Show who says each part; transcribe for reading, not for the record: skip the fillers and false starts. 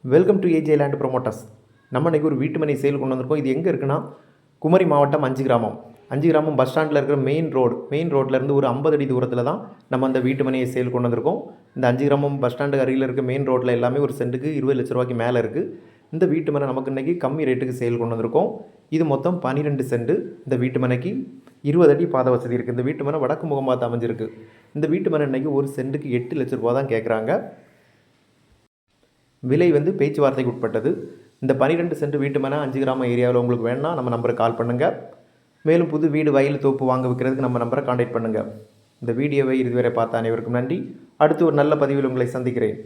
Speaker 1: Welcome to AJ land promoters. நம்ம இன்றைக்கி ஒரு வீட்டு மனை சேல் கொண்டு வந்திருக்கோம். இது எங்கே இருக்குன்னா, குமரி மாவட்டம் 5 கிராமம் பஸ் ஸ்டாண்டில் இருக்கிற மெயின் ரோட்லேருந்து ஒரு 50 அடி தூரத்தில் தான் நம்ம அந்த வீட்டு மனையை சேல் கொண்டு வந்திருக்கோம். இந்த 5 கிராமம் பஸ் ஸ்டாண்டு அருகில் இருக்க மெயின் ரோட்டில் எல்லாமே ஒரு சென்ட்டுக்கு 20 லட்ச ரூபாய்க்கு மேலே இருக்குது. இந்த வீட்டு மனை நமக்கு இன்றைக்கி கம்மி ரேட்டுக்கு சேல் கொண்டு வந்திருக்கோம். இது மொத்தம் 12 சென்ட். இந்த வீட்டு மனைக்கு 20 அடி பாதை வசதி இருக்குது. இந்த வீட்டு மனை வடக்கு முகம் பார்த்து அமைஞ்சிருக்கு. இந்த வீட்டு மனை இன்றைக்கி ஒரு சென்ட்டுக்கு 8 லட்ச ரூபா தான் கேட்குறாங்க. விலை பேச்சுவார்த்தைக்கு உட்பட்டது. இந்த 12 சென்ட் வீட்டு மனை 5 கிராமம் ஏரியாவில் உங்களுக்கு வேணும்னா நம்ம நம்பருக்கு கால் பண்ணுங்கள். மேலும் புது வீடு, வயல், தோப்பு வாங்க விற்கிறதுக்கு நம்ம நம்பரை கான்டாக்ட் பண்ணுங்கள். இந்த வீடியோவை இதுவரை பார்த்த அனைவருக்கும் நன்றி. அடுத்து ஒரு நல்ல பதிவில் உங்களை சந்திக்கிறேன்.